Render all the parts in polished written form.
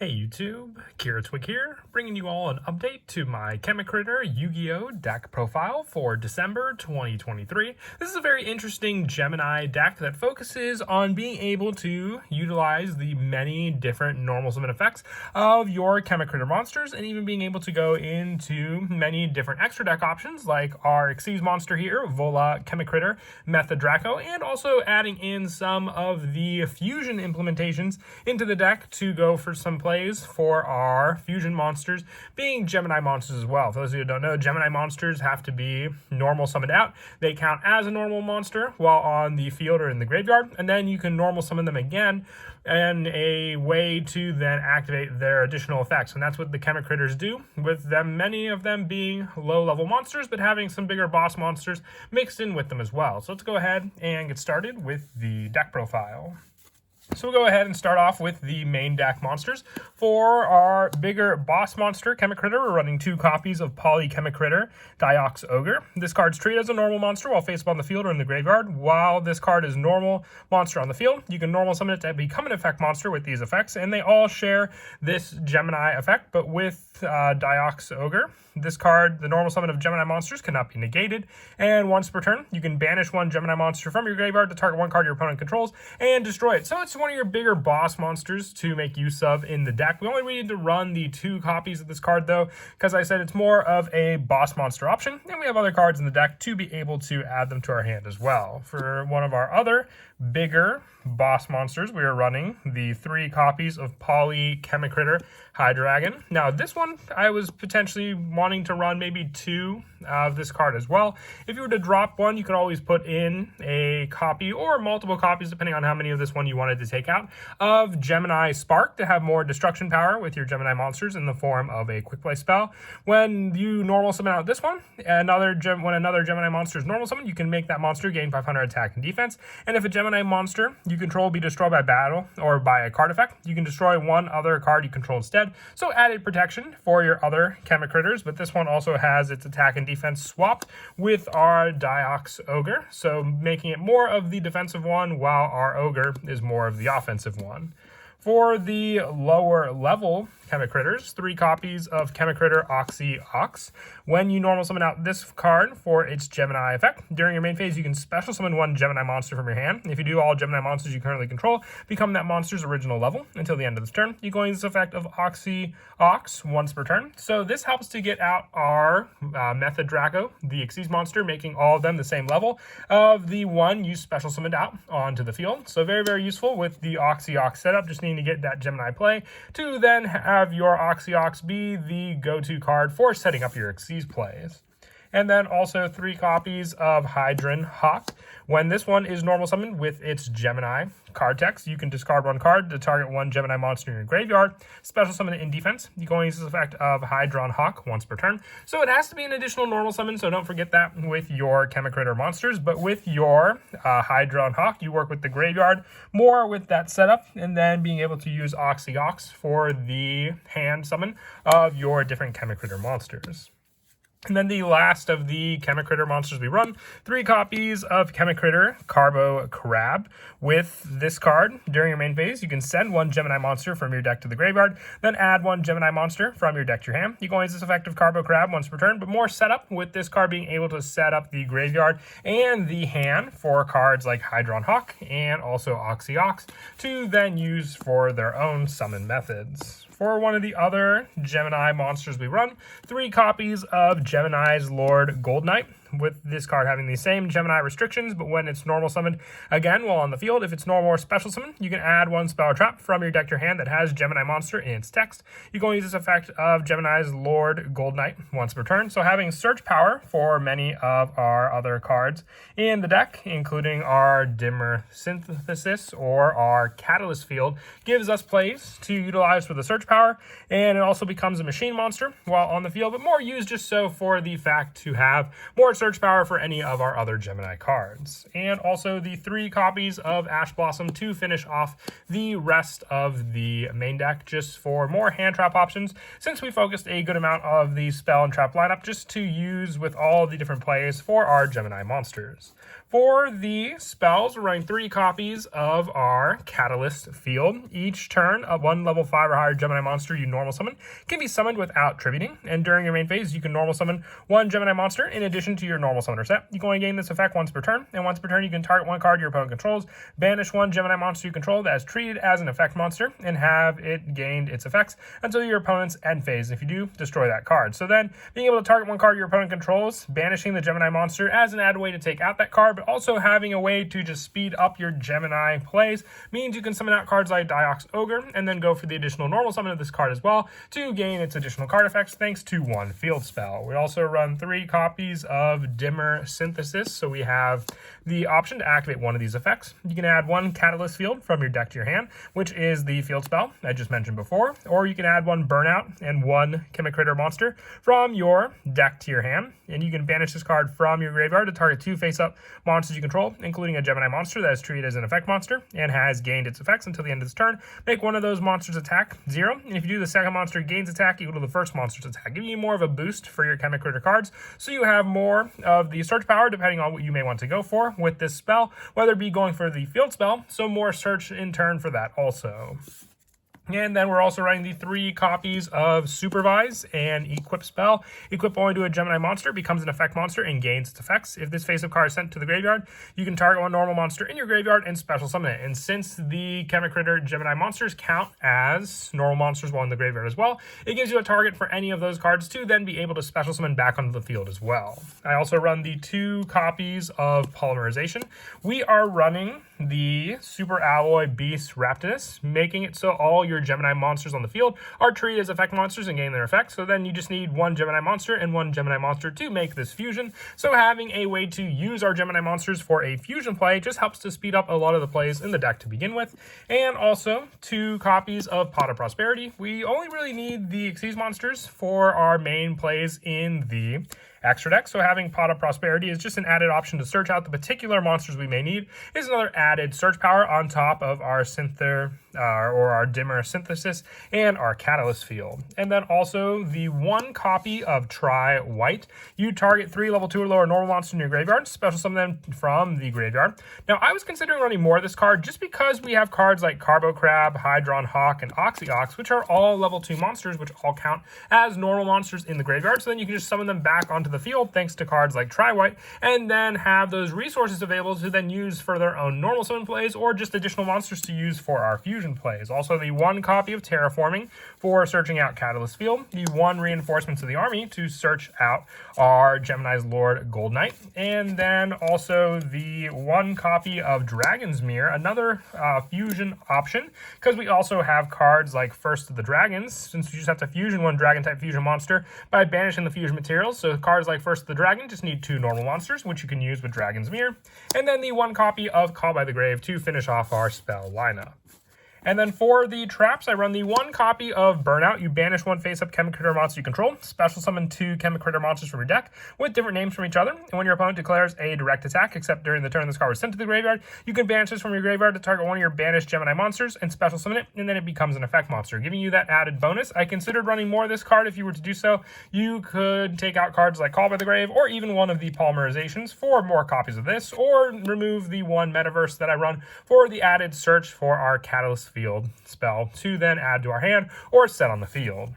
Hey YouTube, Kiratwig here, bringing you all an update to my Chemicritter Yugioh deck profile for December 2023. This is a very interesting Gemini deck that focuses on being able to utilize the many different normal summon effects of your Chemicritter monsters, and even being able to go into many different extra deck options like our Xyz monster here, Vola Chemicritter Method Draco, and also adding in some of the fusion implementations into the deck to go for some plays for our fusion monsters being Gemini monsters as well. For those of you who don't know, Gemini monsters have to be normal summoned out. They count as a normal monster while on the field or in the graveyard, and then you can normal summon them again and a way to then activate their additional effects. And that's what the Chemicritters do, with them, many of them being low level monsters but having some bigger boss monsters mixed in with them as well. So let's go ahead and get started with the deck profile. So we'll go ahead and start off with the main deck monsters. For our bigger boss monster, Chemicritter, we're running 2 copies of Poly Chemicritter Diox Ogre. This card's treated as a normal monster while face up on the field or in the graveyard. While this card is normal monster on the field, you can normal summon it to become an effect monster with these effects, and they all share this Gemini effect, but with Diox Ogre. This card, the normal summon of Gemini monsters, cannot be negated, and once per turn, you can banish one Gemini monster from your graveyard to target one card your opponent controls and destroy it. So it's one of your bigger boss monsters to make use of in the deck. We only need to run the 2 copies of this card though, because I said it's more of a boss monster option, and we have other cards in the deck to be able to add them to our hand as well. For one of our other bigger boss monsters, we are running the 3 copies of Poly Chemicritter Hydreigon. Now this one, I was potentially wanting to run maybe 2 of this card as well. If you were to drop one, you could always put in a copy or multiple copies, depending on how many of this one you wanted to take out, of Gemini Spark to have more destruction power with your Gemini monsters in the form of a quick play spell. When you normal summon out this one, when another Gemini monster is normal summon, you can make that monster gain 500 attack and defense. And if a Gemini monster you control be destroyed by battle or by a card effect, you can destroy one other card you control instead. So added protection for your other Chemicritters, but this one also has its attack and defense swapped with our Diox Ogre, so making it more of the defensive one while our Ogre is more of the offensive one. For the lower level Chemicritters, 3 copies of Chemicritter Ox. When you normal summon out this card for its Gemini effect, during your main phase you can special summon one Gemini monster from your hand. If you do, all Gemini monsters you currently control become that monster's original level until the end of this turn. You can use this effect of Ox once per turn. So this helps to get out our Method Draco, the Xyz monster, making all of them the same level of the one you special summoned out onto the field. So very, very useful with the Ox setup. Just need to get that Gemini play to then have your Ox be the go-to card for setting up your Xyz plays. And then also 3 copies of Hydron Hawk. When this one is normal summoned with its Gemini card text, you can discard 1 card to target one Gemini monster in your graveyard, special summon it in defense. You can only use this effect of Hydron Hawk once per turn. So it has to be an additional normal summon, so don't forget that with your Chemicritter monsters. But with your Hydron Hawk, you work with the graveyard more with that setup, and then being able to use Ox for the hand summon of your different Chemicritter monsters. And then the last of the Chemicritter monsters we run, 3 copies of Chemicritter Carbo Crab. With this card, during your main phase, you can send 1 Gemini monster from your deck to the graveyard, then add 1 Gemini monster from your deck to your hand. You can only use this effect of Carbo Crab once per turn, but more setup with this card being able to set up the graveyard and the hand for cards like Hydron Hawk and also Ox to then use for their own summon methods. For one of the other Gemini monsters we run, 3 copies of Gemini's Lord Gold Knight, with this card having the same Gemini restrictions, but when it's normal summoned again while on the field, if it's normal or special summon, you can add 1 spell or trap from your deck to your hand that has Gemini monster in its text. You can only use this effect of Gemini's Lord Gold Knight once per turn. So having search power for many of our other cards in the deck, including our Dimmer Synthesis or our Catalyst Field, gives us plays to utilize for the search power, and it also becomes a machine monster while on the field, but more used just so for the fact to have more search power for any of our other Gemini cards. And also the 3 copies of Ash Blossom to finish off the rest of the main deck, just for more hand trap options, since we focused a good amount of the spell and trap lineup just to use with all the different plays for our Gemini monsters. For the spells, we're running 3 copies of our Catalyst Field. Each turn, a 1 level 5 or higher Gemini monster you normal summon can be summoned without tributing. And during your main phase, you can normal summon 1 Gemini monster in addition to your normal summoner set. You can only gain this effect once per turn. And once per turn, you can target 1 card your opponent controls, banish 1 Gemini monster you control that is treated as an effect monster, and have it gained its effects until your opponent's end phase. If you do, destroy that card. So then, being able to target 1 card your opponent controls, banishing the Gemini monster as an added way to take out that card, but also having a way to just speed up your Gemini plays means you can summon out cards like Diox Ogre and then go for the additional normal summon of this card as well to gain its additional card effects thanks to 1 field spell. We also run 3 copies of Dimmer Synthesis, so we have the option to activate 1 of these effects. You can add 1 Catalyst Field from your deck to your hand, which is the field spell I just mentioned before, or you can add 1 Burnout and 1 Chemicritter monster from your deck to your hand, and you can banish this card from your graveyard to target 2 face-up monsters you control, including a Gemini monster that is treated as an effect monster and has gained its effects until the end of this turn. Make 1 of those monsters attack 0, and if you do, the second monster gains attack equal to the first monster's attack, giving you more of a boost for your Chemicritter cards, so you have more of the search power depending on what you may want to go for with this spell, whether it be going for the field spell, so more search in turn for that also. And then we're also running the 3 copies of Supervise and Equip spell. Equip only to a Gemini monster, becomes an effect monster, and gains its effects. If this face-up card is sent to the graveyard, you can target 1 normal monster in your graveyard and special summon it. And since the Chemicritter Gemini monsters count as normal monsters while in the graveyard as well, it gives you a target for any of those cards to then be able to special summon back onto the field as well. I also run the 2 copies of Polymerization. We are running the Super Alloy Beast Raptinus, making it so all your Gemini monsters on the field are treated as effect monsters and gain their effects. So then you just need 1 Gemini monster and 1 Gemini monster to make this fusion. So having a way to use our Gemini monsters for a fusion play just helps to speed up a lot of the plays in the deck to begin with. And also 2 copies of Pot of Prosperity. We only really need the Xyz monsters for our main plays in the extra deck, so having Pot of Prosperity is just an added option to search out the particular monsters we may need. Is another added search power on top of our our Dimmer Synthesis and our Catalyst Field. And then also the 1 copy of Try White. You target 3 level 2 or lower normal monsters in your graveyard, special summon them from the graveyard. Now I was considering running more of this card just because we have cards like Carbo Crab, Hydron Hawk, and Oxyox, which are all level 2 monsters, which all count as normal monsters in the graveyard. So then you can just summon them back onto the field thanks to cards like Try White, and then have those resources available to then use for their own normal summon plays or just additional monsters to use for our fusion plays. Also the 1 copy of Terraforming for searching out Catalyst Field, the 1 Reinforcements of the Army to search out our Gemini's Lord Gold Knight, and then also the 1 copy of Dragon's Mirror, another fusion option, because we also have cards like First of the Dragons, since you just have to fusion 1 dragon type fusion monster by banishing the fusion materials. So cards like First of the Dragon just need 2 normal monsters, which you can use with Dragon's Mirror, and then the 1 copy of Call by the Grave to finish off our spell lineup. And then for the traps, I run the 1 copy of Burnout. You banish 1 face-up Chemicritter monster you control, special summon 2 Chemicritter monsters from your deck with different names from each other. And when your opponent declares a direct attack, except during the turn this card was sent to the graveyard, you can banish this from your graveyard to target 1 of your banished Gemini monsters and special summon it, and then it becomes an effect monster, giving you that added bonus. I considered running more of this card. If you were to do so, you could take out cards like Call by the Grave or even 1 of the Polymerizations for more copies of this, or remove the 1 Metaverse that I run for the added search for our Catalyst Field spell to then add to our hand or set on the field.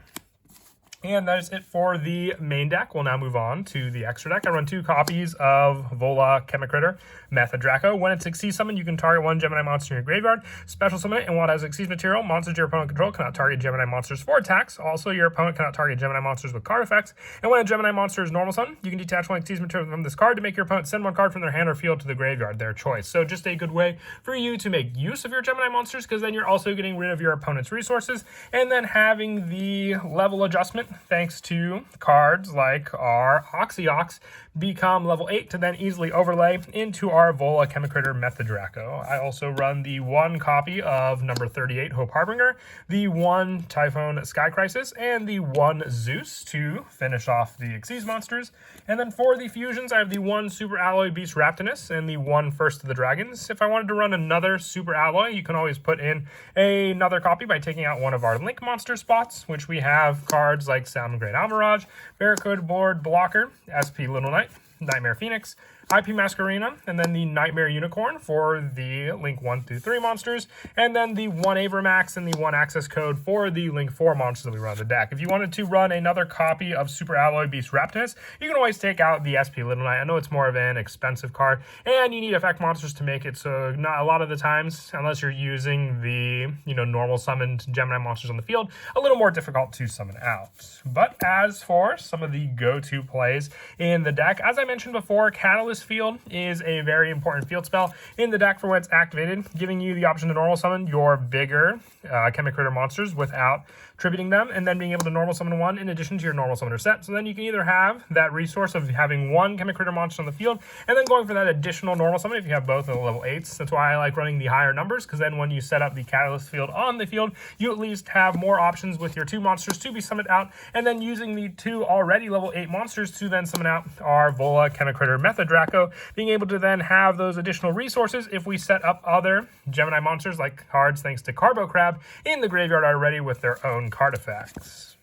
And that is it for the main deck. We'll now move on to the extra deck. I run 2 copies of Vola Chemicritter Method Draco. When it's Xyz summon, you can target 1 Gemini monster in your graveyard, special summon it, and while it has Xyz material, monsters your opponent control cannot target Gemini monsters for attacks. Also, your opponent cannot target Gemini monsters with card effects. And when a Gemini monster is normal summon, you can detach 1 Xyz material from this card to make your opponent send 1 card from their hand or field to the graveyard, their choice. So just a good way for you to make use of your Gemini monsters, because then you're also getting rid of your opponent's resources, and then having the level adjustment thanks to cards like our Oxyox become level 8 to then easily overlay into our Vola Chemicritter Method Draco. I also run the 1 copy of number 38 Hope Harbinger, the 1 Typhoon Sky Crisis, and the 1 Zeus to finish off the Xyz monsters. And then for the fusions, I have the 1 Super Alloy Beast Raptinus and the 1 First of the Dragons. If I wanted to run another Super Alloy, you can always put in another copy by taking out 1 of our Link monster spots, which we have cards like Sound Great Almirage, Barracuda Board Blocker, SP Little Knight, Nightmare Phoenix, IP Masquerena, and then the Nightmare Unicorn for the Link 1 through 3 monsters, and then the 1 Abramax and the 1 access code for the Link 4 monsters that we run the deck. If you wanted to run another copy of Super Alloy Beast Raptinus, you can always take out the SP Little Knight. I know it's more of an expensive card, and you need effect monsters to make it, so not a lot of the times, unless you're using the normal summoned Gemini monsters on the field, a little more difficult to summon out. But as for some of the go-to plays in the deck, as I mentioned before, Catalyst Field is a very important field spell in the deck for when it's activated, giving you the option to normal summon your bigger Chemicritter monsters without tributing them, and then being able to normal summon one in addition to your normal summoner set. So then you can either have that resource of having one Chemicritter monster on the field, and then going for that additional normal summon if you have both of the level 8s. That's why I like running the higher numbers, because then when you set up the Catalyst Field on the field, you at least have more options with your 2 monsters to be summoned out, and then using the 2 already level 8 monsters to then summon out our Vola, Chemicritter, Method Draco, being able to then have those additional resources if we set up other Gemini monsters like cards, thanks to Carbo Crab, in the graveyard already with their own card effects.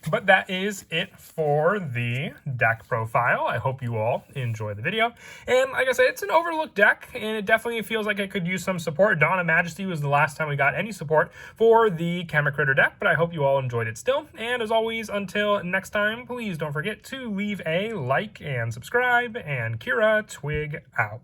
But that is it for the deck profile. I hope you all enjoy the video. And like I said, it's an overlooked deck, and it definitely feels like it could use some support. Dawn of Majesty was the last time we got any support for the Chemicritter deck, but I hope you all enjoyed it still. And as always, until next time, please don't forget to leave a like and subscribe, and Kira Twig out.